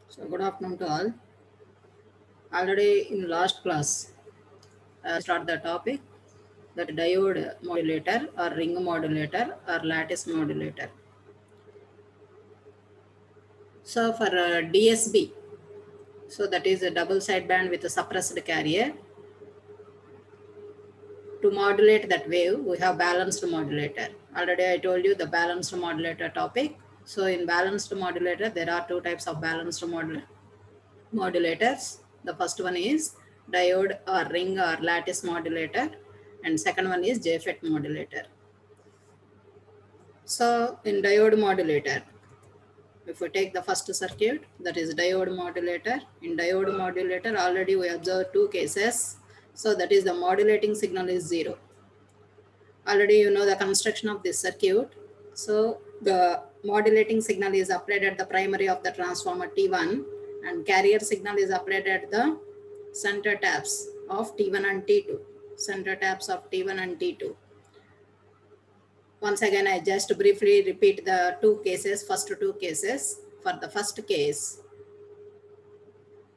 So good afternoon to all. Already in last class, I start the topic that diode modulator or ring modulator or lattice modulator. So for DSB, so that is a double sideband with a suppressed carrier. To modulate that wave, we have balanced modulator. Already I told you the balanced modulator topic. So in balanced modulator, there are two types of balanced modulators. The first one is diode or ring or lattice modulator, and second one is JFET modulator. So in diode modulator, if we take the first circuit, that is diode modulator. In diode modulator, already we observed two cases. So that is the modulating signal is 0. Already you know the construction of this circuit. So the modulating signal is applied at the primary of the transformer T1, and carrier signal is applied at the center taps of T1 and T2. Center taps of T1 and T2. Once again, I just briefly repeat the two cases, first two cases. For the first case,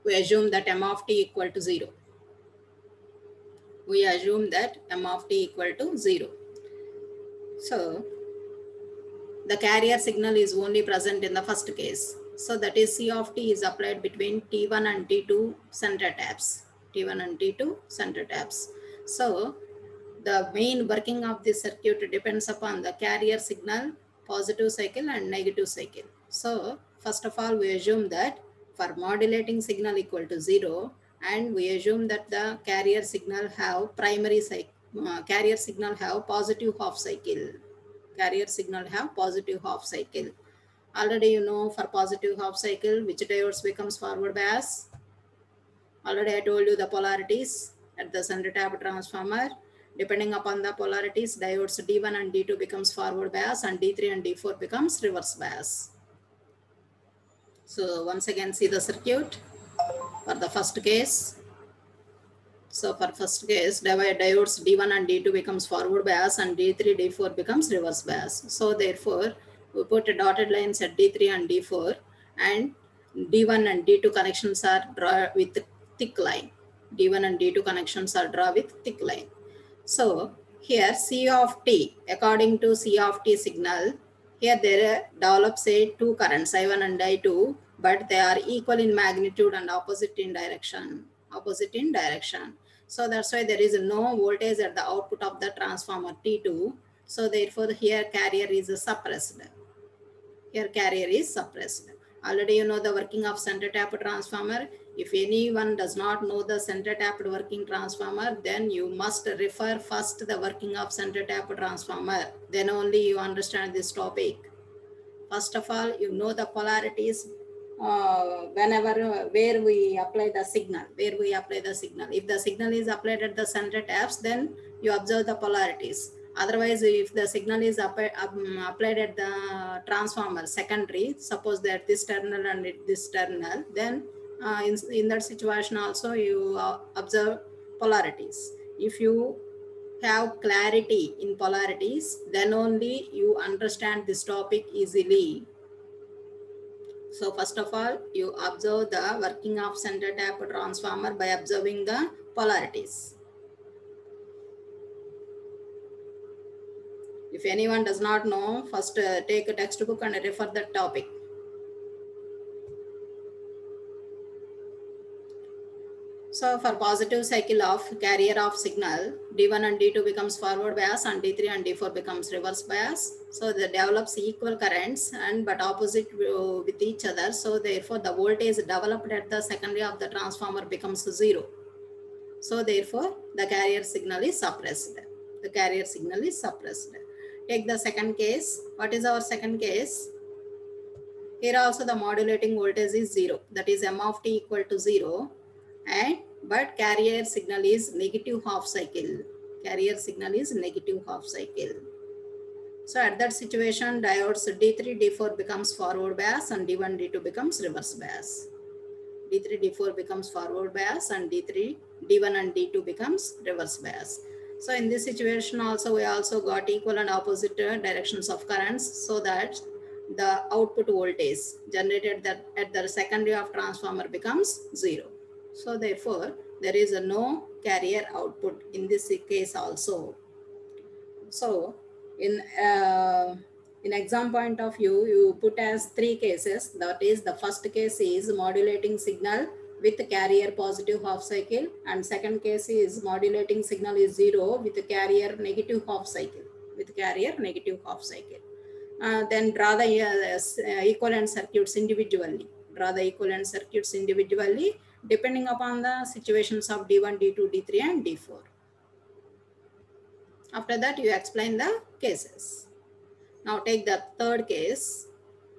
we assume that M of T equal to 0. We assume that M of T equal to 0. So the carrier signal is only present in the first case. So that is C of T is applied between T1 and T2 center taps. T1 and T2 center taps. So the main working of this circuit depends upon the carrier signal, positive cycle and negative cycle. So first of all, we assume that for modulating signal equal to 0, and we assume that the carrier signal have primary cycle, carrier signal have positive half cycle. Carrier signal have positive half cycle. Already you know for positive half cycle, which diodes becomes forward bias. Already I told you the polarities at the center tap transformer. Depending upon the polarities, diodes D1 and D2 becomes forward bias and D3 and D4 becomes reverse bias. So once again see the circuit for the first case. So for first case, diodes D1 and D2 becomes forward bias and D3, D4 becomes reverse bias. So therefore, we put dotted lines at D3 and D4, and D1 and D2 connections are drawn with thick line. D1 and D2 connections are drawn with thick line. So here C of T, according to C of T signal, here there develops say two currents, I1 and I2, but they are equal in magnitude and opposite in direction. So that's why there is no voltage at the output of the transformer T2. So therefore here carrier is suppressed. Here carrier is suppressed. Already you know the working of center tapped transformer. If anyone does not know the center tapped working transformer, then you must refer first the working of center tapped transformer. Then only you understand this topic. First of all, you know the polarities where we apply the signal. If the signal is applied at the center taps, then you observe the polarities. Otherwise, if the signal is applied at the transformer secondary, suppose that this terminal and this terminal, then in that situation also you observe polarities. If you have clarity in polarities, then only you understand this topic easily. So first of all, you observe the working of center tap transformer by observing the polarities. If anyone does not know, first take a textbook and refer that topic. So for positive cycle of carrier of signal, D1 and D2 becomes forward bias and D3 and D4 becomes reverse bias. So they develops equal currents and but opposite with each other. So therefore the voltage developed at the secondary of the transformer becomes 0. So therefore the carrier signal is suppressed. Take the second case. What is our second case? Here also the modulating voltage is 0. That is M of T equal to 0. But carrier signal is negative half cycle. So at that situation, diodes D3, D4 becomes forward bias and D1, D2 becomes reverse bias. D3, D4 becomes forward bias and D1 and D2 becomes reverse bias. So in this situation also, we also got equal and opposite directions of currents, so that the output voltage generated at the secondary of transformer becomes 0. So therefore, there is no carrier output in this case also. So in exam point of view, you put as 3 cases. That is, the first case is modulating signal with carrier positive half cycle, and second case is modulating signal is 0 with carrier negative half cycle. Then draw the equivalent circuits individually. Depending upon the situations of D1, D2, D3 and D4. After that, you explain the cases. Now take the third case.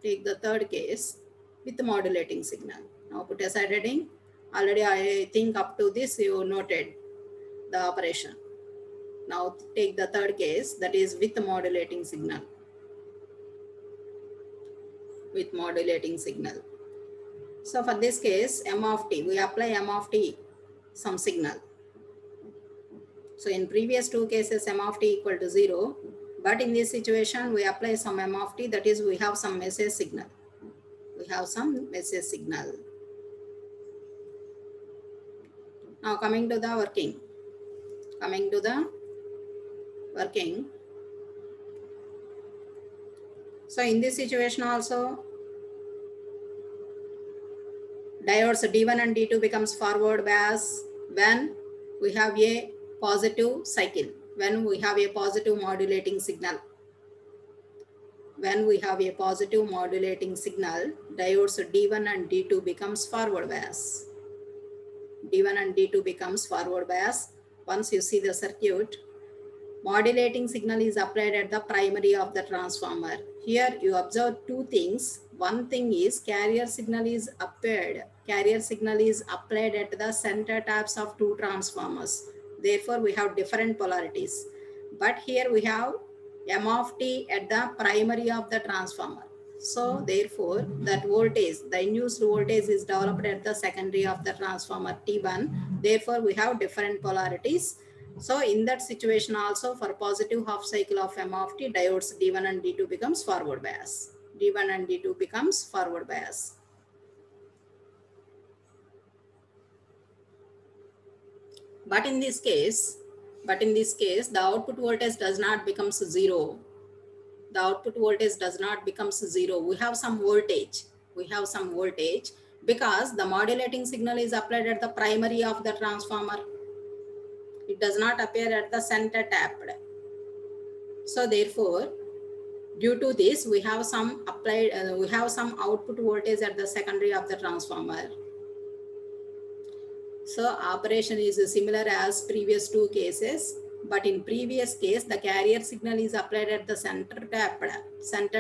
With the modulating signal. Now put aside heading. Already I think up to this you noted the operation. Now take the third case, that is with the modulating signal. So for this case, m of t, we apply m of t, some signal. So in previous 2 cases, m of t equal to 0. But in this situation, we apply some m of t, that is, we have some message signal. Now coming to the working. So in this situation also, diodes D1 and D2 becomes forward bias when we have a positive cycle, when we have a positive modulating signal. Diodes D1 and D2 becomes forward bias. Once you see the circuit, modulating signal is applied at the primary of the transformer. Here you observe 2 things. One thing is carrier signal is applied at the center taps of 2 transformers. Therefore, we have different polarities. But here we have m of t at the primary of the transformer. So therefore, that voltage, the induced voltage is developed at the secondary of the transformer T1. Therefore, we have different polarities. So in that situation also, for positive half cycle of m of t, diodes D1 and D2 becomes forward bias. But in this case, the output voltage does not become 0. We have some voltage. Because the modulating signal is applied at the primary of the transformer. It does not appear at the center tap. So therefore, due to this, we have some output voltage at the secondary of the transformer. So operation is similar as previous 2 cases, but in previous case, the carrier signal is applied at the center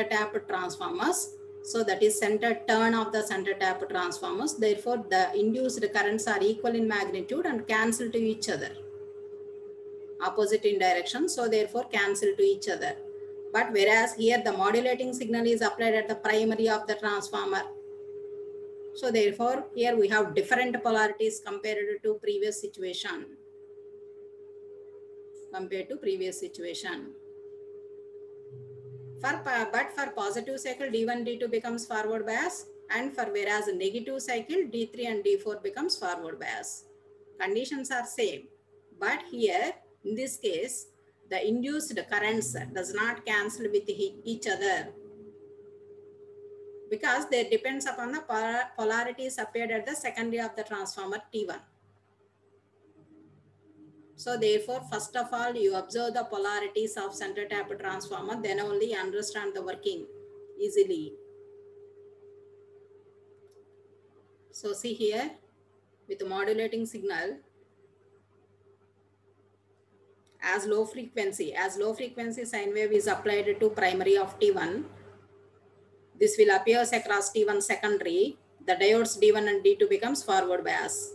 tap transformers. So that is center turn of the center tap transformers. Therefore, the induced currents are equal in magnitude and cancel to each other. Opposite in direction, so therefore cancel to each other. But whereas here the modulating signal is applied at the primary of the transformer. So therefore, here we have different polarities compared to previous situation. But for positive cycle, D1, D2 becomes forward bias, and for whereas negative cycle, D3 and D4 becomes forward bias. Conditions are same, but here in this case, the induced currents does not cancel with each other, because they depends upon the polarities appeared at the secondary of the transformer T1. So therefore, first of all, you observe the polarities of center tap transformer, then only you understand the working easily. So see here, with the modulating signal, as low frequency sine wave is applied to primary of T1, this will appear across T1 secondary. The diodes D1 and D2 becomes forward bias.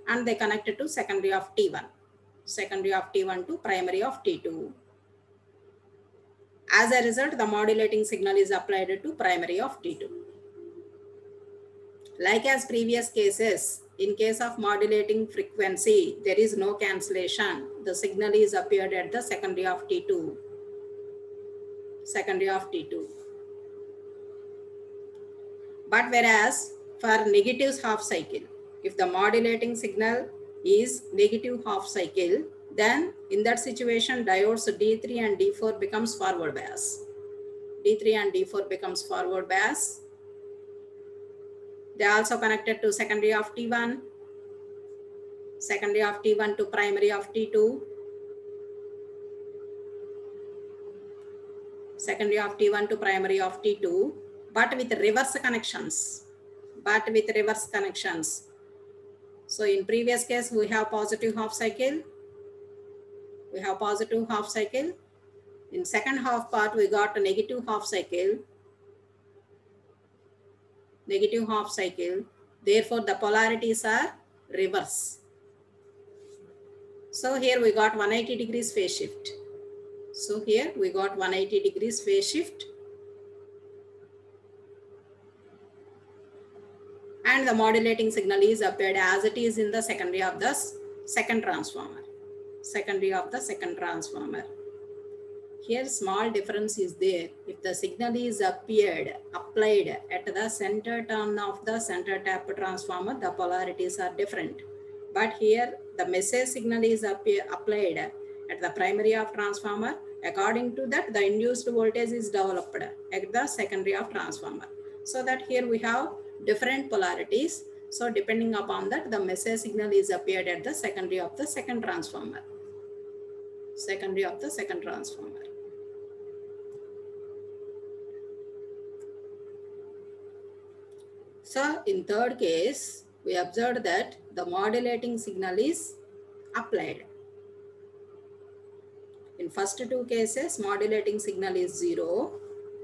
And they connected to secondary of T1 to primary of T2. As a result, the modulating signal is applied to primary of T2. Like as previous cases, in case of modulating frequency, there is no cancellation. The signal is appeared at the secondary of T2. secondary of T2. But whereas for negative half cycle, if the modulating signal is negative half cycle, then in that situation diodes D3 and D4 becomes forward bias. D3 and D4 becomes forward bias. They are also connected to secondary of T1, secondary of T1 to primary of T2, secondary of T1 to primary of T2, but with reverse connections. So in previous case, we have positive half cycle. In second half part, we got a negative half cycle. Therefore, the polarities are reverse. So here we got 180 degrees phase shift. And the modulating signal is appeared as it is in the secondary of the second transformer. Here small difference is there. If the signal is applied at the center turn of the center tap transformer, the polarities are different. But here the message signal is applied at the primary of transformer. According to that, the induced voltage is developed at the secondary of transformer. So that here we have different polarities. So depending upon that, the message signal is appeared at the secondary of the second transformer. So in third case, we observed that the modulating signal is applied. In first two cases, modulating signal is 0.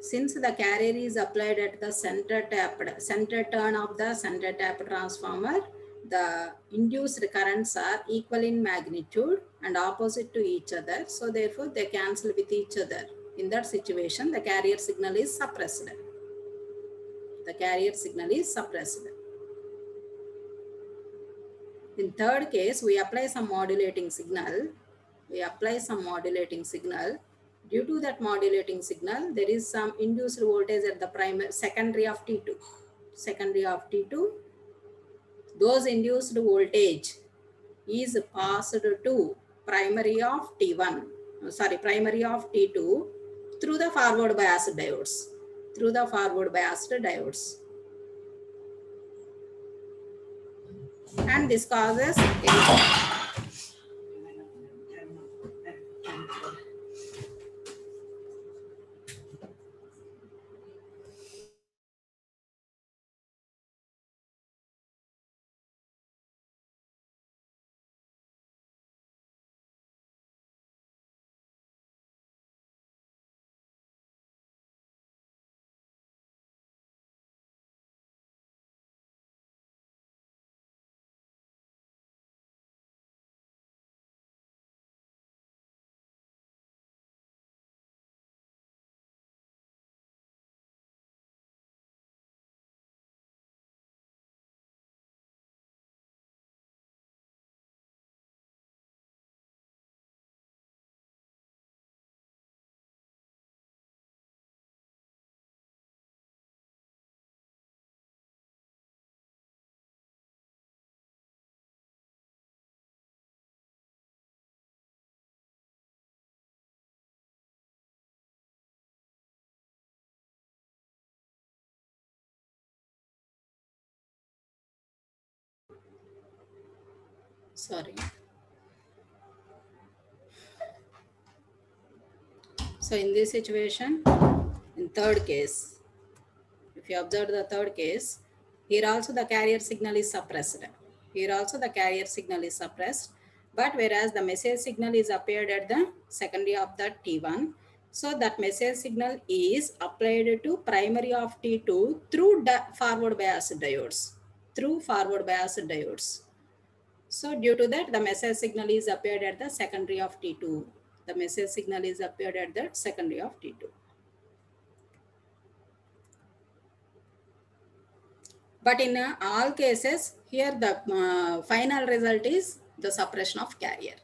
Since the carrier is applied at the center turn of the center tap transformer, the induced currents are equal in magnitude and opposite to each other. So therefore, they cancel with each other. In that situation, the carrier signal is suppressed. In third case, we apply some modulating signal. Due to that modulating signal, there is some induced voltage at the secondary of T2. Those induced voltage is passed to primary of T2 through the forward biased diodes. And this causes So in this situation, in third case, if you observe the third case, here also the carrier signal is suppressed. But whereas the message signal is appeared at the secondary of the T1, so that message signal is applied to primary of T2 through forward bias diodes. So due to that, the message signal is appeared at the secondary of T2. But in all cases, here the final result is the suppression of carrier.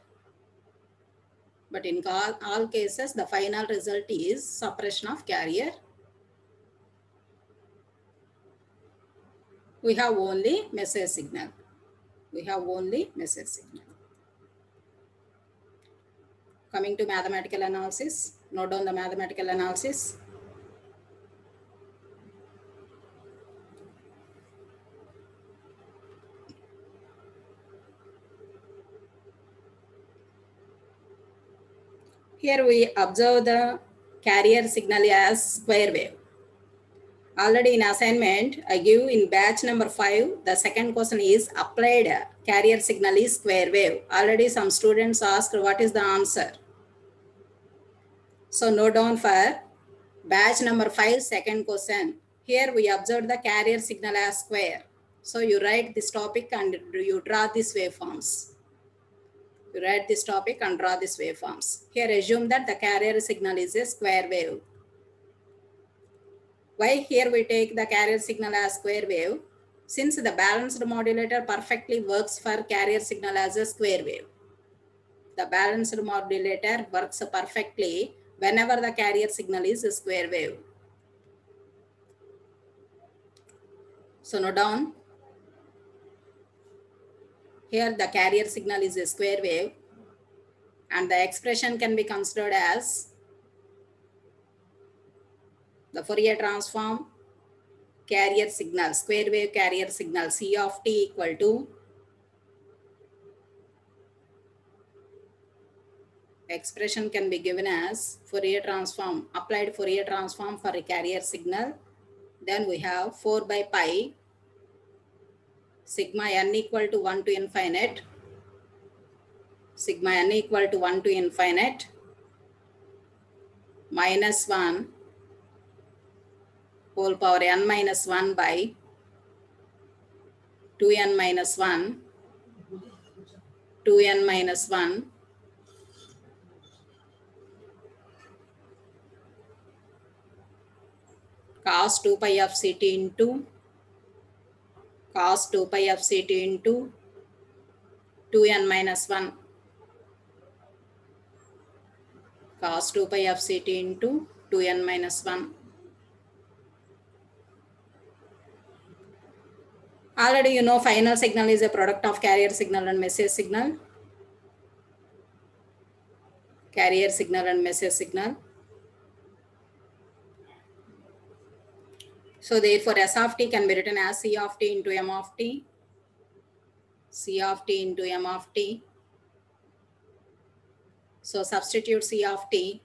But in all cases, the final result is suppression of carrier. We have only message signal. We have only message signal. Coming to mathematical analysis, note down the mathematical analysis. Here we observe the carrier signal as square wave. Already in assignment, I give in batch number 5, the second question is applied carrier signal is square wave. Already some students asked what is the answer. So note down for batch number 5, second question. Here we observe the carrier signal as square. So you write this topic and you draw these waveforms. You write this topic and draw these waveforms. Here assume that the carrier signal is a square wave. Why here we take the carrier signal as square wave? Since the balanced modulator perfectly works for carrier signal as a square wave. The balanced modulator works perfectly whenever the carrier signal is a square wave. So note down. Here the carrier signal is a square wave and the expression can be considered as the Fourier transform carrier signal, square wave carrier signal C of t equal to expression can be given as Fourier transform, applied Fourier transform for a carrier signal. Then we have 4 by pi sigma n equal to 1 to infinite, sigma n equal to 1 to infinite, minus 1 whole power n minus 1 by 2n minus 1, 2n minus 1, cos 2 pi of ct into cos 2 pi of ct into 2n minus 1, cos 2 pi of ct into 2n minus 1. Already you know final signal is a product of carrier signal and message signal. Carrier signal and message signal. So therefore S of t can be written as C of t into M of t. C of t into M of t. So substitute C of t.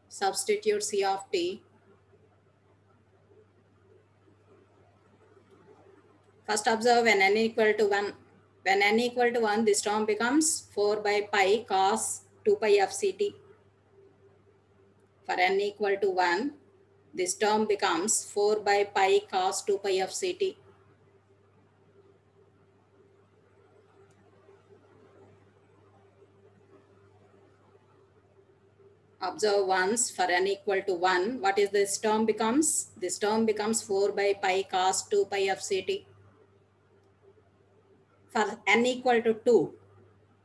Substitute C of t. First observe when n equal to 1. When n equal to 1, this term becomes 4 by pi cos 2 pi of ct. For n equal to 1, this term becomes 4 by pi cos 2 pi of ct. Observe once for n equal to 1, what is this term becomes? This term becomes 4 by pi cos 2 pi of ct. For n equal to 2,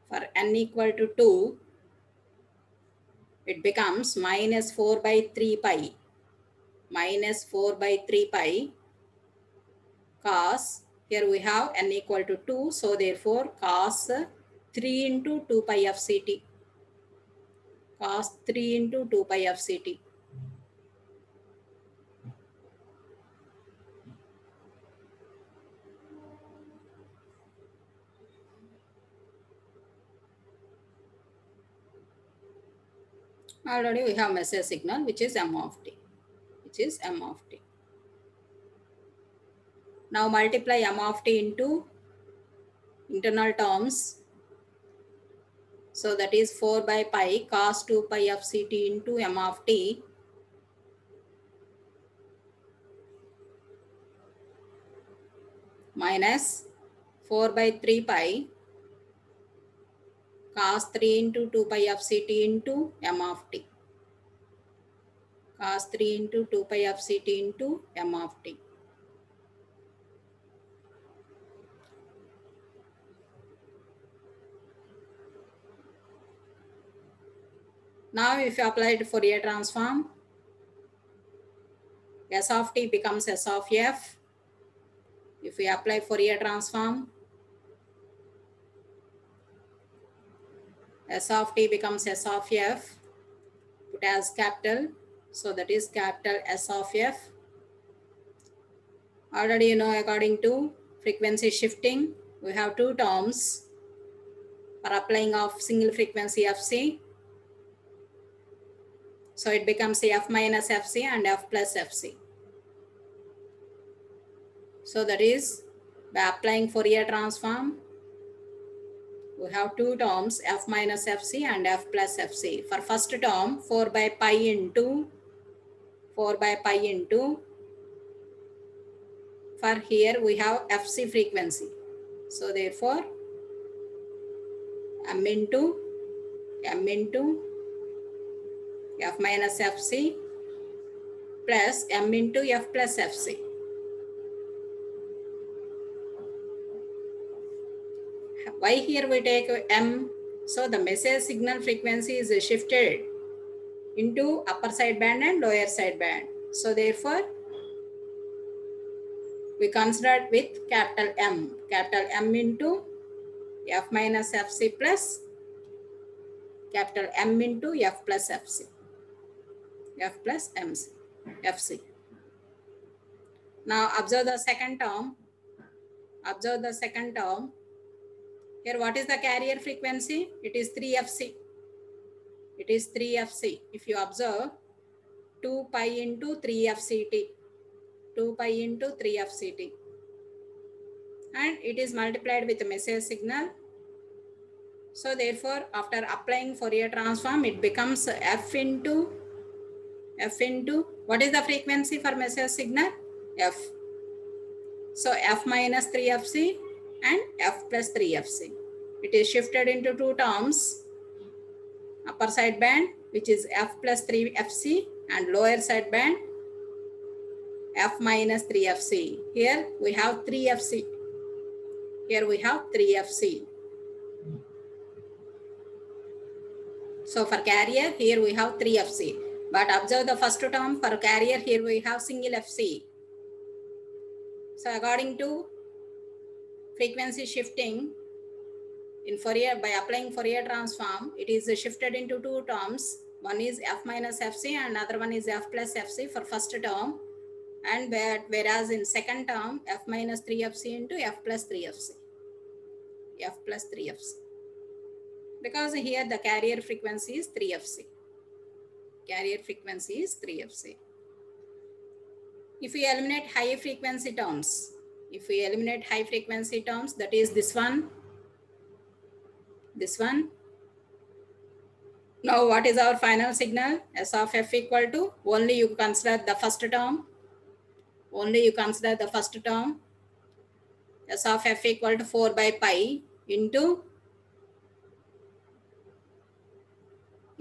for n equal to 2, it becomes minus 4 by 3 pi, minus 4 by 3 pi cos, here we have n equal to 2, so therefore cos 3 into 2 pi of ct, cos 3 into 2 pi of ct. Already we have message signal which is m of t, which is m of t. Now multiply m of t into internal terms. So that is 4 by pi cos 2 pi of ct into m of t minus 4 by 3 pi cos 3 into 2 pi of ct into m of t. Cos 3 into 2 pi of ct into m of t. Now if you apply the Fourier transform, S of t becomes S of f. If we apply Fourier transform, S of t becomes S of f, put as capital, so that is capital S of f. Already you know, according to frequency shifting, we have two terms for applying of single frequency fc. So it becomes f minus fc and f plus fc. So that is, by applying Fourier transform, we have two terms, f minus fc and f plus fc. For first term, 4 by pi into, for here we have fc frequency. So therefore, m into f minus fc plus m into f plus fc. Why here we take m? So the message signal frequency is shifted into upper sideband and lower sideband. So therefore, we consider with capital M into f minus fc plus capital M into f plus fc, f plus fc. Now observe the second term. Here what is the carrier frequency? It is 3fc. If you observe, 2 pi into 3fct, and it is multiplied with the message signal. So therefore, after applying Fourier transform, it becomes f into what is the frequency for message signal? F. So f minus 3fc and f plus 3fc. It is shifted into two terms, upper sideband, which is f plus 3fc, and lower sideband, f minus 3fc. Here we have 3fc. So for carrier, here we have 3fc. But observe the first term, for carrier, here we have single fc. So according to frequency shifting in Fourier, by applying Fourier transform, it is shifted into two terms. One is f minus fc and other one is f plus fc for first term. And whereas in second term, f minus 3fc into f plus 3fc. Because here the carrier frequency is 3fc. If we eliminate high frequency terms, that is this one. Now what is our final signal? S of f equal to, only you consider the first term. S of f equal to 4 by pi into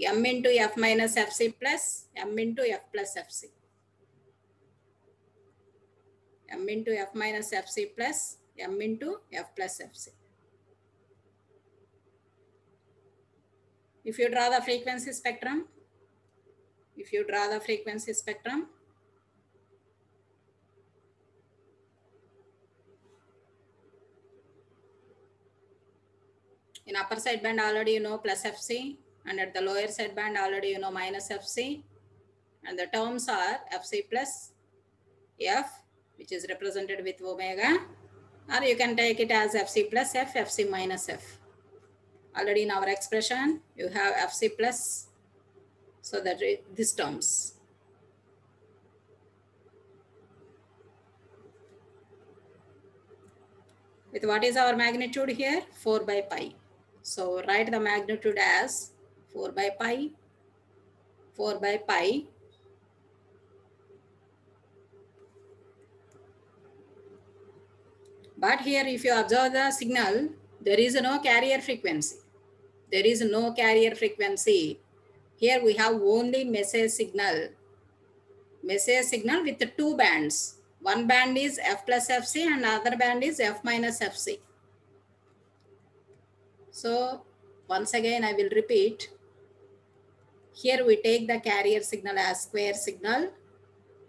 m into f minus fc plus m into f plus fc. M into f minus fc plus m into f plus fc. If you draw the frequency spectrum, in upper sideband already you know plus fc, and at the lower sideband already you know minus fc, and the terms are fc plus f, which is represented with omega, or you can take it as fc plus f, fc minus f. Already in our expression you have fc plus, so that these terms. With what is our magnitude here? 4 by pi. So write the magnitude as 4 by pi. But here if you observe the signal, there is no carrier frequency. Here we have only message signal with the two bands. One band is f plus fc and other band is f minus fc. So once again I will repeat. Here we take the carrier signal as square signal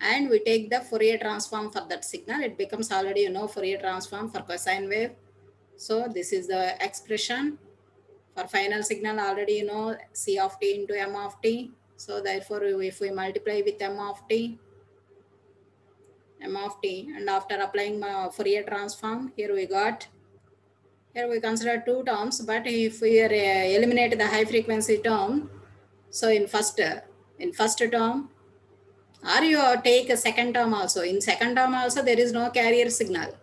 and we take the Fourier transform for that signal. It becomes already, Fourier transform for cosine wave. So this is the expression for final signal already, C of t into m of t. So therefore, if we multiply with m of t, and after applying Fourier transform, here we consider two terms, but if we eliminate the high frequency term, so in first term, or you take a second term also. In second term also, there is no carrier signal.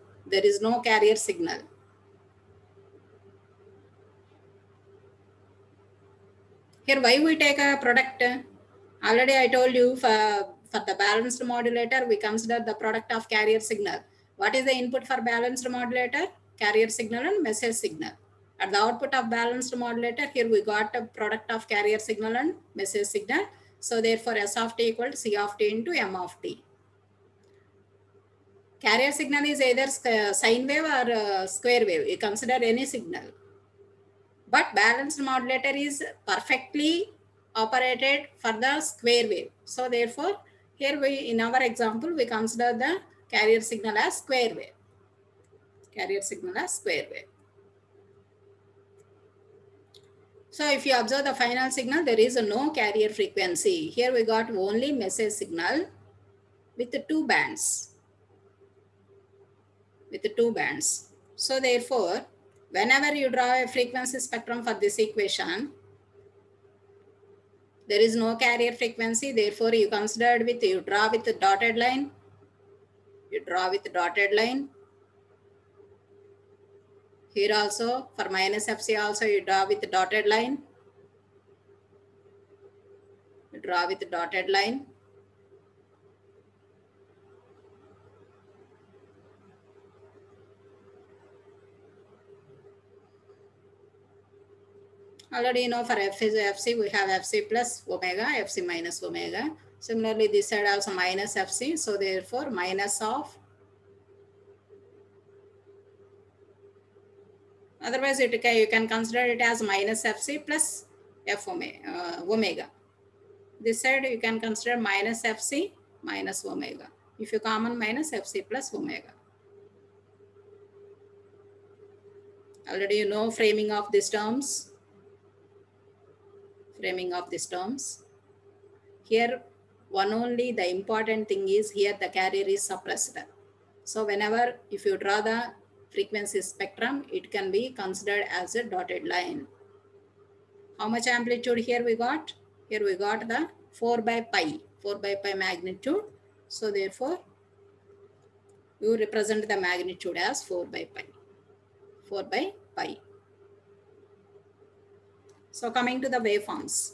Here, why we take a product? Already I told you for the balanced modulator, we consider the product of carrier signal. What is the input for balanced modulator? Carrier signal and message signal. At the output of balanced modulator, here we got a product of carrier signal and message signal. So therefore, S of t equal to C of t into M of t. Carrier signal is either sine wave or square wave. You consider any signal. But balanced modulator is perfectly operated for the square wave. So therefore, here in our example, we consider the carrier signal as square wave. So if you observe the final signal, there is no carrier frequency. Here we got only message signal with the two bands. So therefore, whenever you draw a frequency spectrum for this equation, there is no carrier frequency. Therefore, you draw with the dotted line. Here also, for minus Fc also, you draw with the dotted line. Already for Fc, we have Fc plus omega, Fc minus omega. Similarly, this side also minus Fc. So therefore, minus of. Otherwise, you can consider it as minus Fc plus F omega. This side you can consider minus Fc minus omega. If you common, minus Fc plus omega. Already framing of these terms. Here, the important thing is here the carrier is suppressed. So whenever, if you draw the frequency spectrum, it can be considered as a dotted line. How much amplitude here we got? Here we got the 4 by pi magnitude. So therefore, you represent the magnitude as 4 by pi. So coming to the waveforms.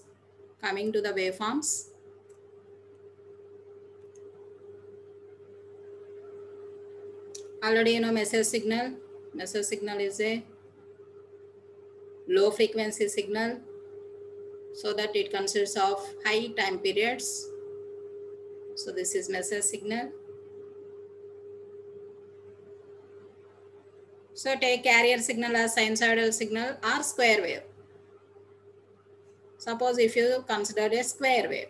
Already message signal. Message signal is a low frequency signal, so that it consists of high time periods. So this is message signal. So take carrier signal as sinusoidal signal or square wave. Suppose if you consider a square wave,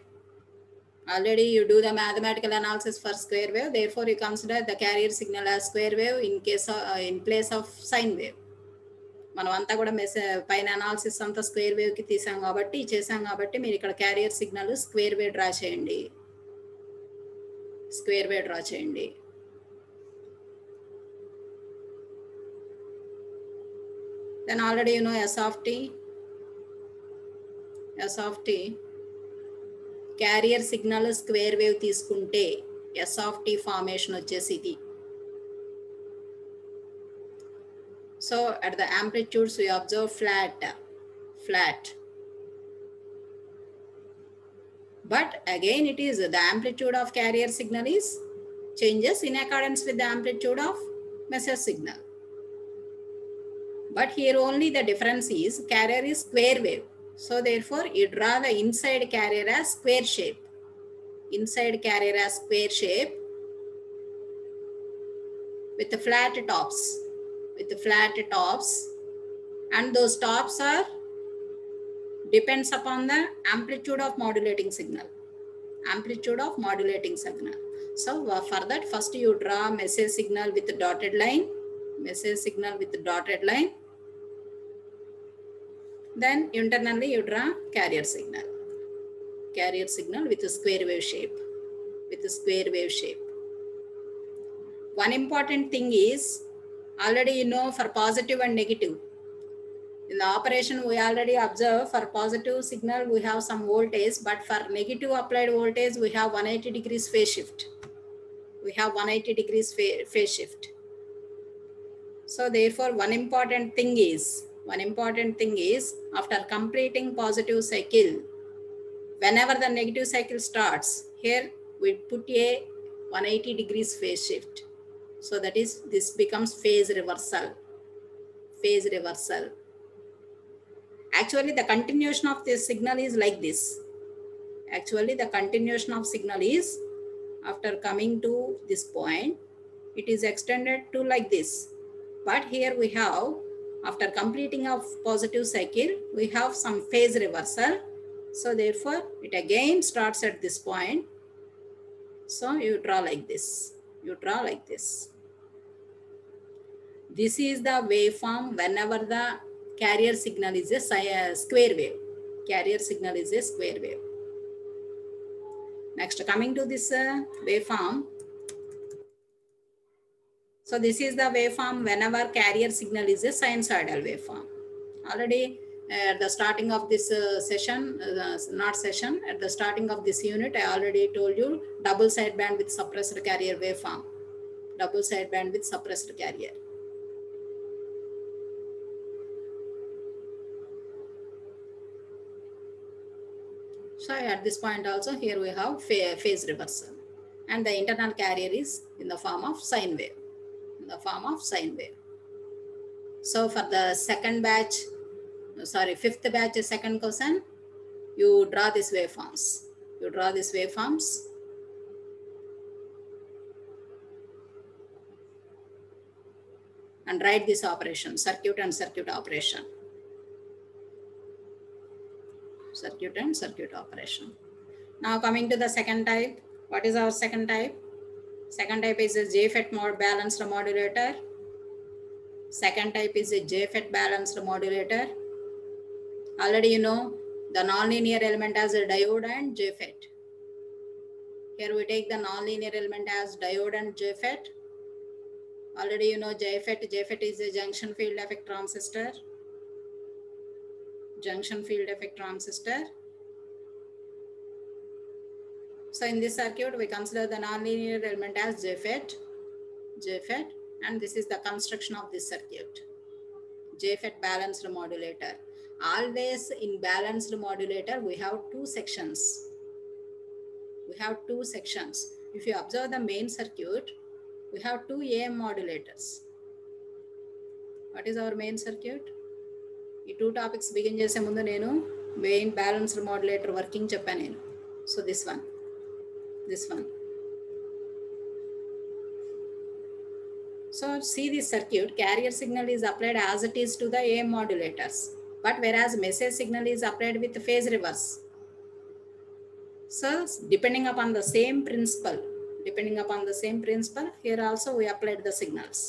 already you do the mathematical analysis for square wave. Therefore, you consider the carrier signal as square wave in place of sine wave. మనం అంతా కూడా పైన analysis అంతా square వేవ్కి చేసాం కాబట్టి మీరు ఇక్కడ carrier signal square wave draw చేయండి. Then already S of t carrier signal square wave తీసుకుంటే S of t ఫార్మేషన్ వచ్చేసి ఇది. So at the amplitudes we observe flat. But again it is the amplitude of carrier signal is changes in accordance with the amplitude of message signal. But here only the difference is carrier is square wave. So therefore you draw the inside carrier as square shape. With the flat tops. And those tops are depends upon the amplitude of modulating signal. Amplitude of modulating signal. So for that, first you draw message signal with the dotted line. Message signal with the dotted line. Then internally you draw carrier signal. Carrier signal with a square wave shape. With a square wave shape. One important thing is, already you know for positive and negative. In the operation, we already observe for positive signal, we have some voltage, but for negative applied voltage, we have 180 degrees phase shift. We have 180 degrees phase shift. So therefore, one important thing is, after completing positive cycle, whenever the negative cycle starts, here we put a 180 degrees phase shift. So that is, this becomes phase reversal. Phase reversal. Actually, the continuation of this signal is like this. Actually, the continuation of signal is, after coming to this point, it is extended to like this. But here we have, after completing of positive cycle, we have some phase reversal. So therefore, it again starts at this point. So you draw like this. You draw like this. This is the waveform whenever the carrier signal is a square wave. Carrier signal is a square wave. Next, coming to this waveform. So this is the waveform whenever carrier signal is a sinusoidal waveform. Already at the starting of this session, at the starting of this unit, I already told you double sideband with suppressed carrier waveform. Double sideband with suppressed carrier. So at this point also, here we have phase reversal. And the internal carrier is in the form of sine wave. In the form of sine wave. So for the fifth batch second question, you draw these waveforms. You draw these waveforms. And write this operation, circuit and circuit operation. Circuit and circuit operation. Now coming to the second type. What is our second type? Second type is a JFET balanced modulator. Second type is a JFET balanced modulator. Already you know the nonlinear element as a diode and JFET. Here we take the nonlinear element as diode and JFET. Already you know JFET. JFET is a junction field effect transistor. Junction field effect transistor. So in this circuit, we consider the nonlinear element as JFET, and this is the construction of this circuit. JFET balanced modulator. Always in balanced modulator, we have two sections. We have two sections. If you observe the main circuit, we have two AM modulators. What is our main circuit? ఈ two topics begin చేసే ముందు నేను main balanced modulator working చెప్పాను నేను. So this one. So see this circuit, carrier signal is applied as it is to the AM modulators, but whereas message signal is applied with phase reverse. So depending upon the same principle, here also we applied the signals.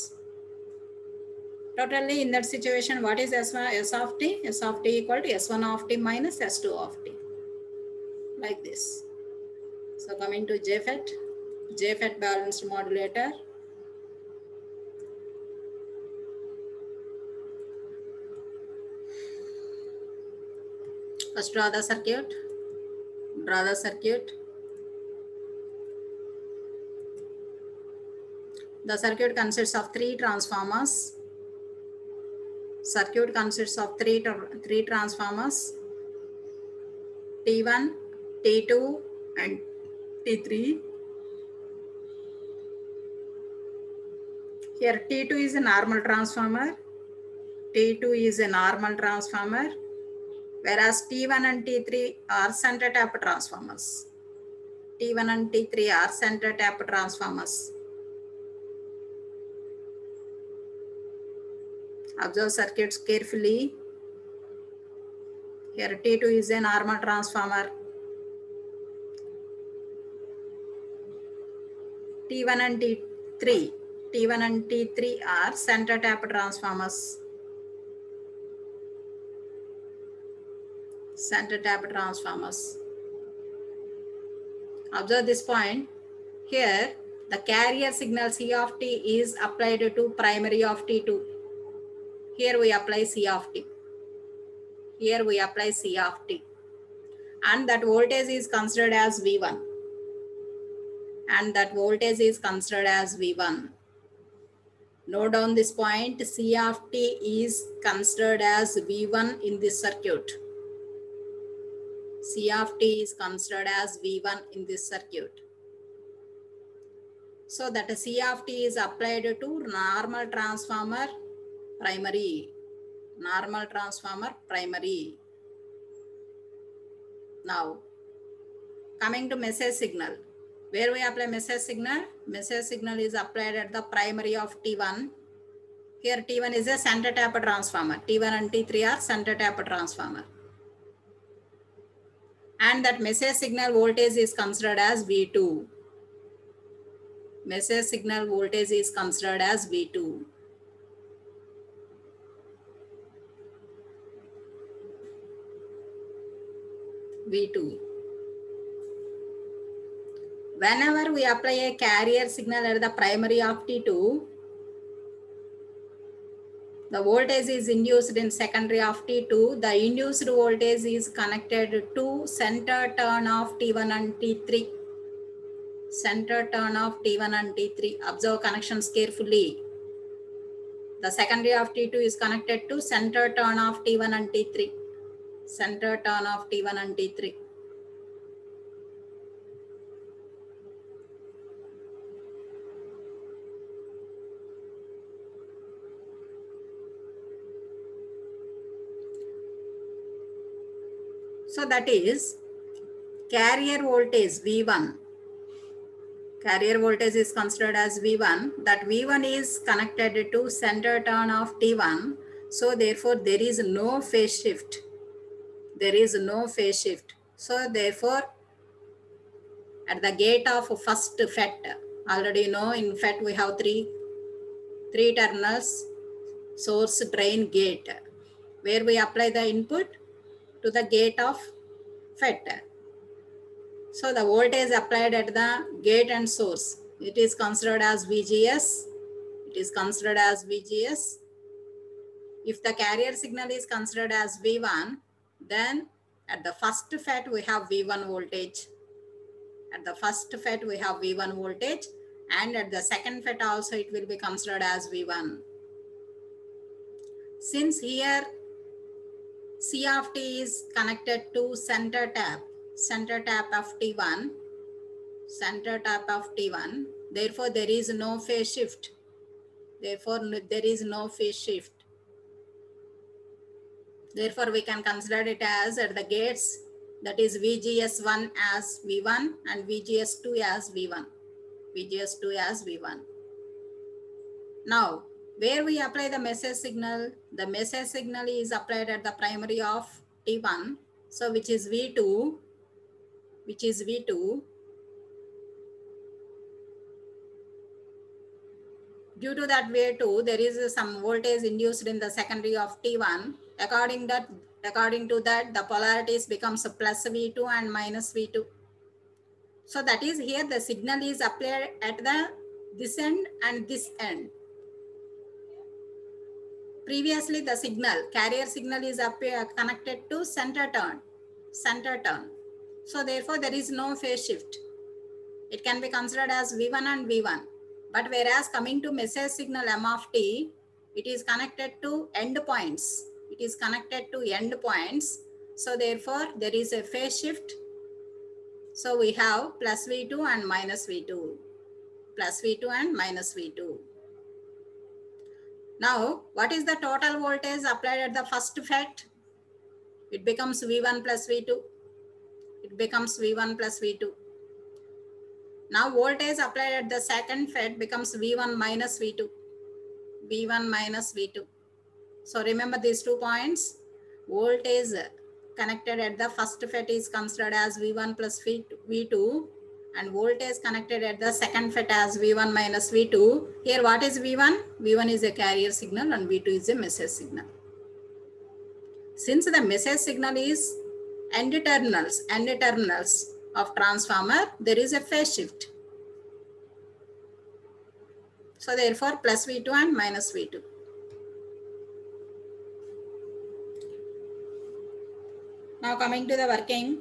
Totally in that situation, what is S of t? S of t equal to S1 of t minus S2 of t. Like this. So coming to JFET balanced modulator. First draw the circuit. The circuit consists of three transformers. Three transformers. T1, T2 and T3. Here T2 is a normal transformer. Whereas T1 and T3 are center tap transformers. Observe circuits carefully. Here T2 is a normal transformer. T1 and T3 are center tap transformers. Center tap transformers. Observe this point. Here, the carrier signal C of T is applied to primary of T2. Here we apply C of T. Here we apply C of T. And that voltage is considered as V1. And that voltage is considered as V1. Note down this point. C of T is considered as V1 in this circuit. C of T is considered as V1 in this circuit. So that C of T is applied to normal transformer primary. Normal transformer primary. Now, coming to message signal. Where we apply message signal? Message signal is applied at the primary of T1. Here T1 is a center tap transformer. T1 and T3 are center tap transformer. And that message signal voltage is considered as V2. Message signal voltage is considered as V2. V2. Whenever we apply a carrier signal at the primary of T2, the voltage is induced in secondary of T2. The induced voltage is connected to center turn of T1 and T3. Center turn of T1 and T3. Observe connections carefully. The secondary of T2 is connected to center turn of T1 and T3. Center turn of T1 and T3. So that is carrier voltage V1. Carrier voltage is considered as V1. That V1 is connected to center turn of T1. So therefore there is no phase shift. There is no phase shift. So therefore at the gate of first FET, already know in FET we have three terminals, source, drain, gate, where we apply the input to the gate of FET. So the voltage applied at the gate and source, it is considered as VGS. It is considered as VGS. If the carrier signal is considered as V1, then at the first FET we have V1 voltage. At the first FET we have V1 voltage, and at the second FET also it will be considered as V1. Since here C of T is connected to center tap of T1, center tap of T1, therefore there is no phase shift. Therefore there is no phase shift. Therefore we can consider it as at the gates, that is VGS1 as V1 and VGS2 as V1. VGS2 as V1. Now, where we apply the message signal is applied at the primary of T1, so which is V2, Due to that V2, there is some voltage induced in the secondary of T1. According to that, the polarities becomes plus V2 and minus V2. So that is here the signal is applied at this end and this end. Previously the carrier signal is connected to center turn. So therefore there is no phase shift. It can be considered as V1 and V1. But whereas coming to message signal M of T, it is connected to end points. So therefore there is a phase shift. So we have plus V2 and minus V2. Plus V2 and minus V2. Now, what is the total voltage applied at the first FET? It becomes V1 plus V2. Now, voltage applied at the second FET becomes V1 minus V2. So, remember these 2 points. Voltage connected at the first FET is considered as V1 plus V2 and voltage connected at the second FET as V1 minus V2. Here what is V1? V1 is a carrier signal and V2 is a message signal. Since the message signal is end terminals of transformer, there is a phase shift. So therefore plus V2 and minus V2. Now coming to the working.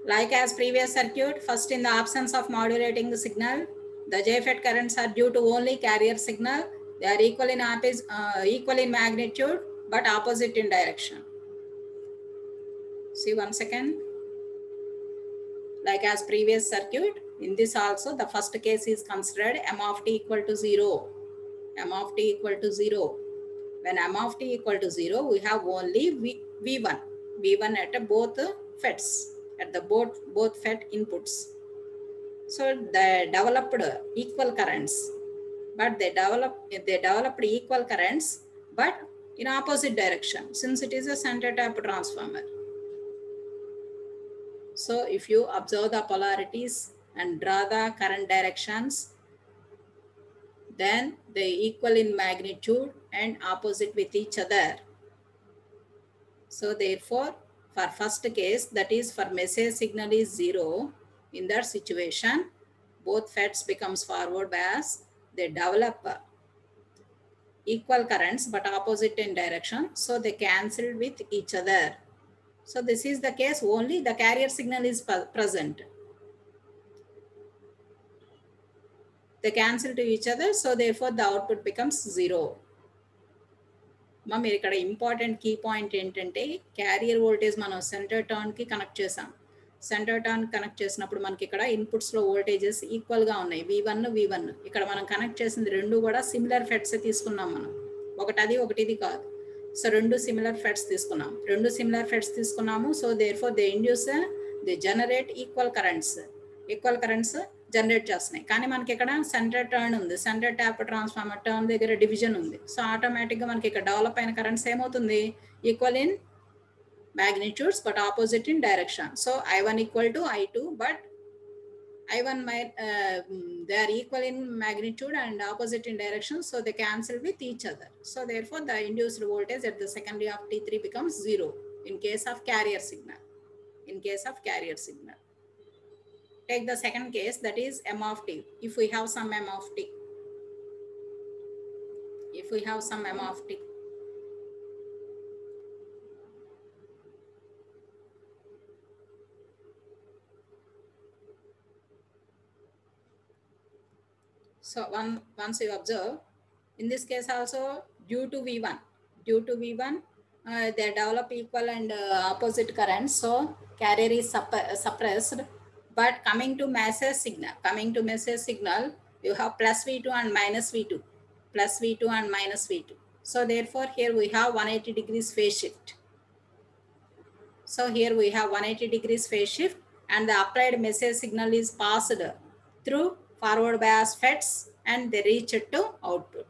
Like as previous circuit, first in the absence of modulating signal, the JFET currents are due to only carrier signal. They are equal in magnitude but opposite in direction. See one second. Like as previous circuit, in this also the first case is considered M of t equal to 0. M of t equal to 0. When M of t equal to 0, we have only V1. V1 at both FETs, at the both FET inputs. So they developed equal currents, but they developed equal currents, but in opposite direction, since it is a center tap transformer. So if you observe the polarities and draw the current directions, then they equal in magnitude and opposite with each other. So therefore, for first case, that is for message signal is 0, in that situation, both FETs becomes forward bias. They develop equal currents but opposite in direction. So they cancel with each other. So this is the case, only the carrier signal is present. They cancel to each other. So therefore the output becomes 0. మీరు ఇక్కడ important key point ఏంటంటే carrier voltage మనం centre టర్న్కి connect చేసాం. Centre turn connect చేసినప్పుడు మనకి ఇక్కడ ఇన్పుట్స్లో voltages ఈక్వల్గా ఉన్నాయి, V1. ఇక్కడ మనం కనెక్ట్ చేసింది రెండు కూడా సిమిలర్ ఫెట్స్ తీసుకున్నాం మనం, ఒకటి ఇది కాదు. సో రెండు సిమిలర్ ఫెట్స్ తీసుకున్నాము. So therefore they induce they generate equal currents generate చేస్తున్నాయి. కానీ మనకి ఇక్కడ సెంటర్ టర్న్ ఉంది, సెంటర్ ట్యాప్ ట్రాన్స్ఫార్మర్ టర్న్ దగ్గర డివిజన్ ఉంది. సో ఆటోమేటిక్గా మనకి ఇక్కడ డెవలప్ అయిన కరెంట్స్ ఏమవుతుంది, equal in magnitudes but opposite in direction. So I1 equal to I2, but I1 they are equal in magnitude and opposite in direction, so they cancel with each other. So therefore the induced voltage at the secondary of T3 becomes 0 in case of carrier signal. Take the second case, that is M of t. If we have some M of t, so once you observe, in this case also due to V1, they develop equal and opposite currents, so carrier is suppressed. But coming to message signal, you have plus V2 and minus V2, So therefore here we have 180 degrees phase shift. And the applied message signal is passed through forward bias FETs and they reach it to output.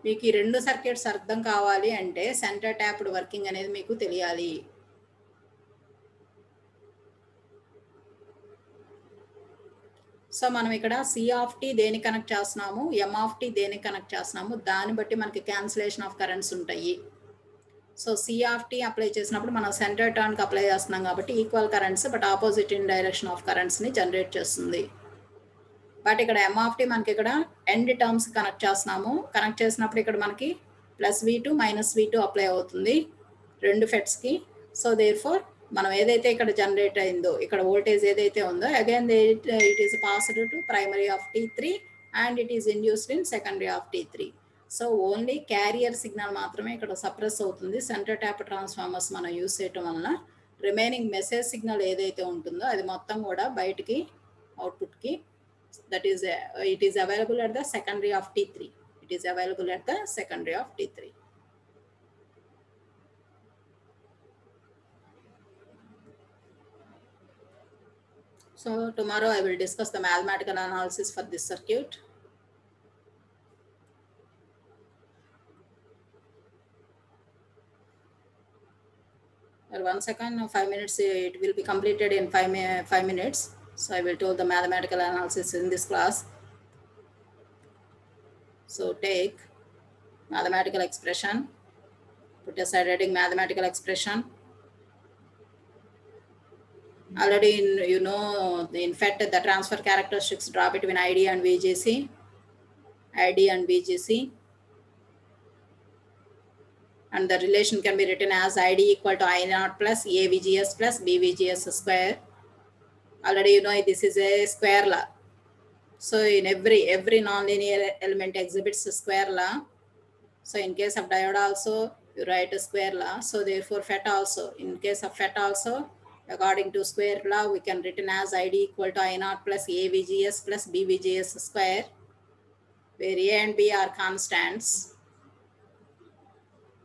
మీకు ఈ రెండు circuits అర్థం కావాలి అంటే centre tapped working అనేది మీకు తెలియాలి. So మనం ఇక్కడ C ఆఫ్ టీ దేనికి కనెక్ట్ చేస్తున్నాము, M ఆఫ్ టీ దేనికి కనెక్ట్ చేస్తున్నాము, దాన్ని బట్టి మనకి క్యాన్సిలేషన్ ఆఫ్ కరెంట్స్ ఉంటాయి. So C of T apply చేసినప్పుడు మనం సెంటర్ టర్న్కి అప్లై చేస్తున్నాం కాబట్టి equal currents but opposite in direction of కరెంట్స్ని జనరేట్ చేస్తుంది. బట్ ఇక్కడ M ఆఫ్ టీ మనకి ఇక్కడ ఎండ్ టర్మ్స్ కనెక్ట్ చేసినప్పుడు ఇక్కడ మనకి plus V2 minus V2 apply అవుతుంది రెండు ఫెట్స్కి. సో దేర్ఫోర్ మనం ఏదైతే ఇక్కడ జనరేట్ అయిందో, ఇక్కడ వోల్టేజ్ ఏదైతే ఉందో again it is passed to primary of T3 and it is induced in secondary of T3. So only carrier signal మాత్రమే ఇక్కడ సప్రెస్ అవుతుంది సెంటర్ ట్యాప్ ట్రాన్స్ఫార్మర్స్ మనం యూస్ చేయటం వలన. రిమైనింగ్ మెసేజ్ సిగ్నల్ ఏదైతే ఉంటుందో అది మొత్తం కూడా బయటికి అవుట్పుట్కి, that is it is available at the secondary of T3. So tomorrow I will discuss the mathematical analysis for this circuit. Or 1 second, 5 minutes, it will be completed in 5 minutes. So I will tell the mathematical analysis in this class. So take mathematical expression, put aside heading mathematical expression. Already in fact the transfer characteristics draw between ID and VGC. ID and VGC. And the relation can be written as ID equal to I naught plus AVGS plus BVGS square. Already this is a square law. So in every nonlinear element exhibits a square law. So in case of diode also, you write a square law. So therefore FET also, in case of FET also, according to square law, we can written as ID equal to I naught plus AVGS plus BVGS square, where A and B are constants.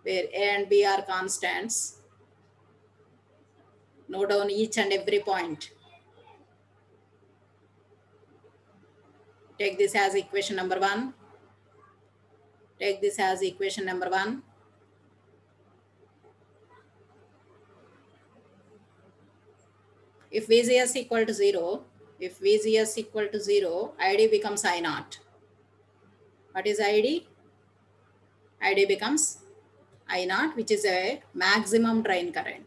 Where A and B are constants. Note down each and every point. Take this as equation number 1. Take this as equation number 1. If VGS equal to 0, if VGS equal to 0, ID becomes I naught. What is ID? ID becomes I naught, which is a maximum drain current.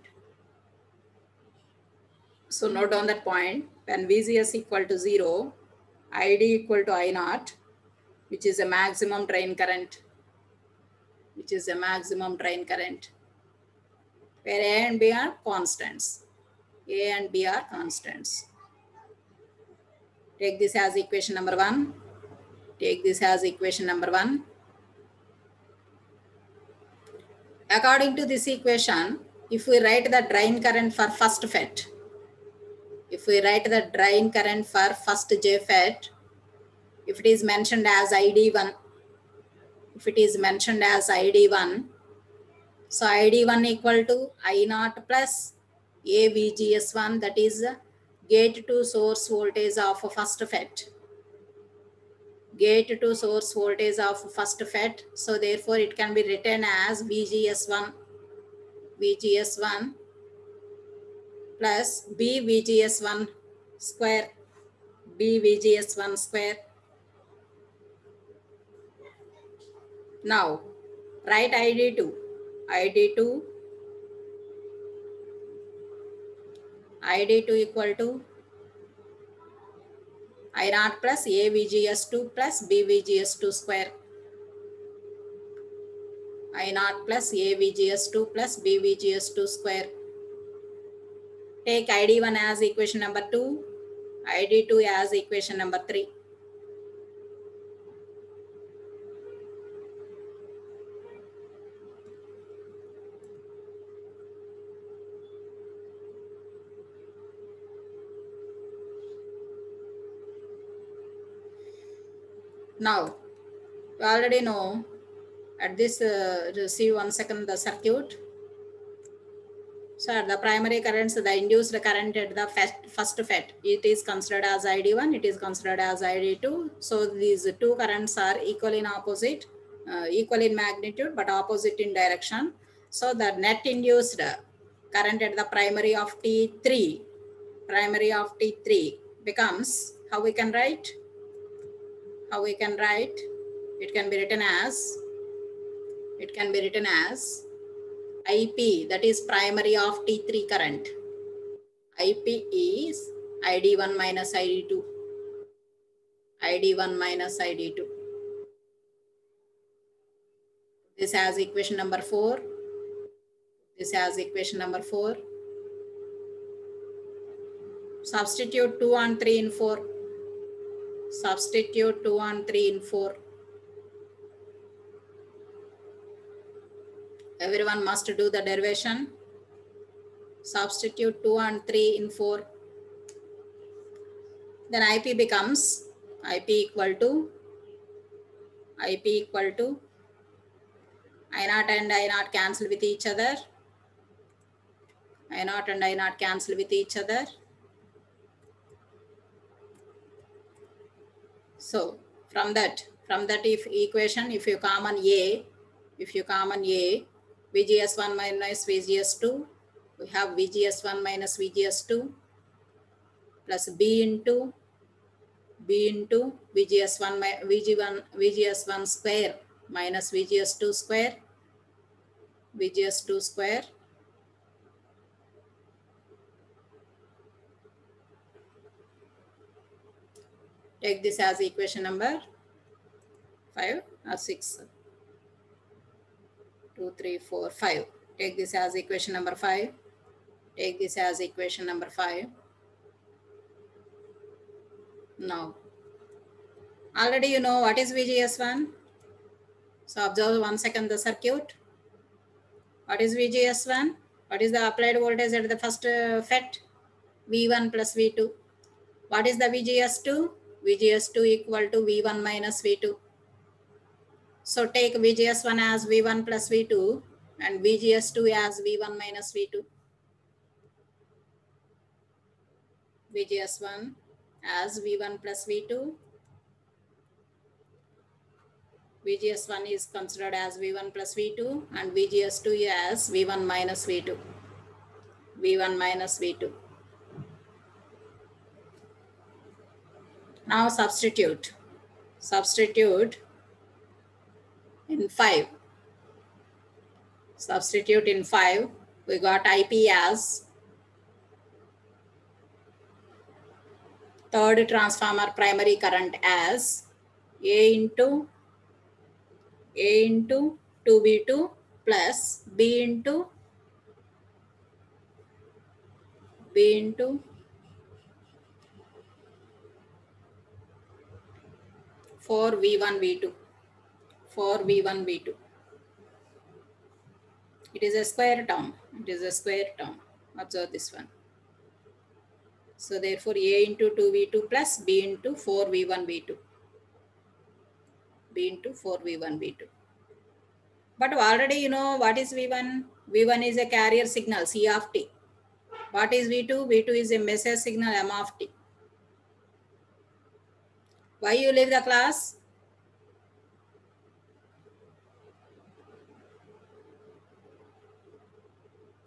So note down that point. When VGS equal to 0, ID equal to I naught, which is a maximum drain current. Which is a maximum drain current. Where A and B are constants. A and B are constants. Take this as equation number 1. Take this as equation number 1. According to this equation, if we write the drain current for first FET, if we write the drain current for first JFET, if it is mentioned as ID1, if it is mentioned as ID1, so ID1 equal to I naught plus AVGS1, that is gate to source voltage of first FET. Gate to source voltage of first FET. So therefore it can be written as VGS1 plus BVGS1 square, BVGS1 square. Now write ID2 equal to I naught plus AVGS2 plus BVGS2 square. I naught plus AVGS2 plus BVGS2 square. Take ID1 as equation number 2, ID2 as equation number 3. Now, you already know at this, see 1 second the circuit. So at the primary currents, the induced current at the first FET, it is considered as ID1, it is considered as ID2. So these two currents are equal in opposite, equal in magnitude, but opposite in direction. So the net induced current at the primary of T3, becomes, how we can write? It can be written as IP, that is primary of T3 current. IP is ID1 minus ID2. ID1 minus ID2. This has equation number 4. This has equation number 4. Substitute 2 and 3 in 4. Substitute 2 and 3 in 4. Everyone must do the derivation. Substitute 2 and 3 in 4. Then IP becomes IP equal to I naught and I naught cancel with each other. I naught and I naught cancel with each other. So from that if equation, if you common A, VGS1 minus VGS2, we have VGS1 minus VGS2 plus B into VGS1 square minus VGS2 square, VGS2 square take this as equation number 5 or 6. 2, 3, 4, 5. Take this as equation number 5. Take this as equation number 5. Now, already you know what is VGS1. So observe 1 second the circuit. What is VGS1? What is the applied voltage at the first FET? V1 plus V2. What is the VGS2? VGS2 equal to V1 minus V2. So take VGS1 as V1 plus V2 and VGS2 as V1 minus V2. VGS1 as V1 plus V2. VGS1 is considered as V1 plus V2 and VGS2 as V1 minus V2. V1 minus V2. Now substitute. Substitute in 5. Substitute in 5. We got IP as third transformer primary current as A into 2V2 plus B into 4V1V2. 4V1V2. It is a square term. It is a square term. Observe this one. So therefore A into 2V2 plus B into 4V1V2. B into 4V1V2. But already you know what is V1? V1 is a carrier signal C of T. What is V2? V2 is a message signal M of T. Why you leave the class?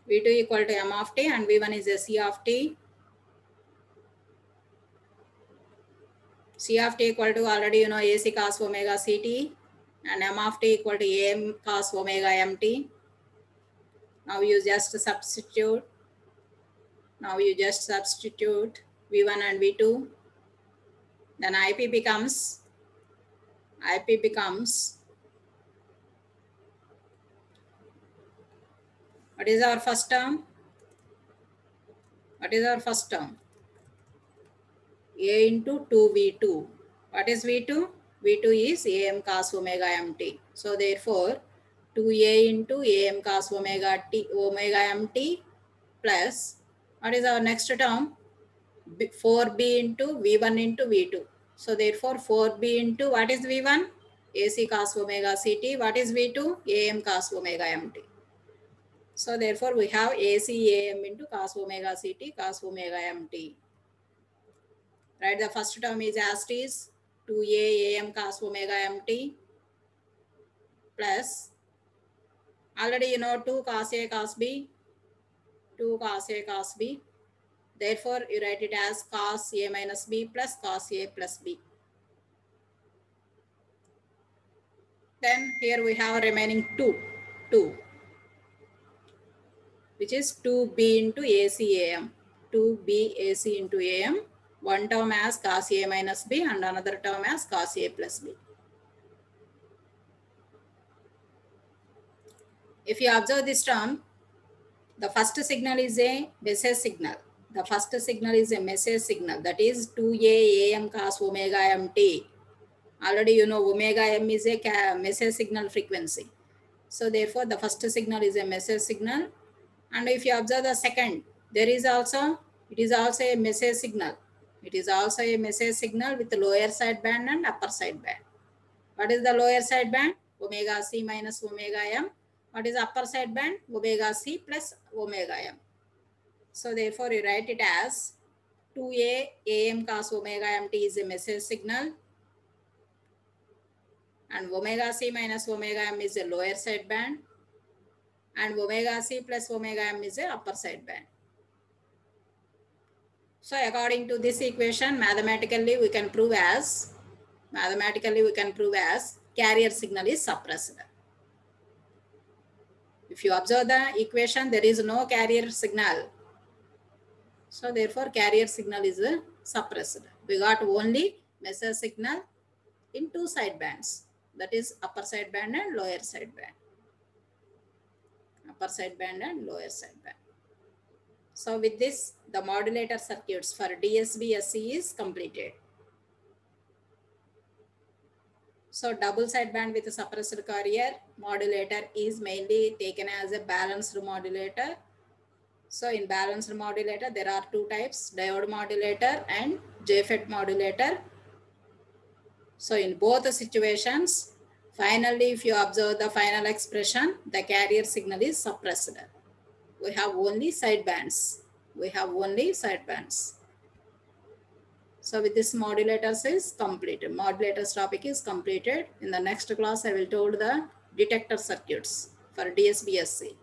V2 equal to M of T and V1 is a C of T. C of T equal to already you know AC cos omega CT and M of T equal to AM cos omega MT. Now you just substitute. V1 and V2. Then IP becomes what is our first term? What is our first term? A into 2V2. What is V2? V2 is AM cos omega MT. So therefore 2A into AM cos omega MT plus what is our next term? 4B into V1 into V2. So therefore 4B into what is V1? AC cos omega CT. What is V2? AM cos omega MT. So therefore we have AC AM into cos omega CT cos omega MT. Right, the first term is as it is 2A AM cos omega MT plus already you know 2 cos A cos B, 2 cos A cos B. Therefore you write it as cos A minus B plus cos A plus B. Then here we have remaining 2 which is 2B into AC AM, 2B AC into AM. One term as cos A minus B and another term as cos A plus B. If you observe this term, the first signal is a message signal. The first signal is a message signal, that is 2A AM cos omega MT. Already you know omega M is a message signal frequency. So therefore the first signal is a message signal. And if you observe the second, it is also a message signal. It is also a message signal with lower side band and upper side band. What is the lower side band? Omega C minus omega M. What is upper side band? Omega C plus omega M. So therefore you write it as 2A AM cos omega MT is a message signal and omega c minus omega m is a lower sideband, and omega c plus omega m is a upper sideband. So according to this equation, mathematically we can prove as carrier signal is suppressed. If you observe the equation, there is no carrier signal. So therefore carrier signal is suppressed. We got only measure signal in two sidebands, that is upper sideband and lower sideband. Upper sideband and lower sideband. So with this, the modulator circuits for DSB-SC is completed. So double sideband with a suppressed carrier modulator is mainly taken as a balanced modulator. So in balanced modulator, there are two types, diode modulator and JFET modulator. So in both the situations, finally, if you observe the final expression, the carrier signal is suppressed. We have only sidebands. So with this, modulators is completed. Modulators topic is completed. In the next class, I will tell the detector circuits for DSB-SC.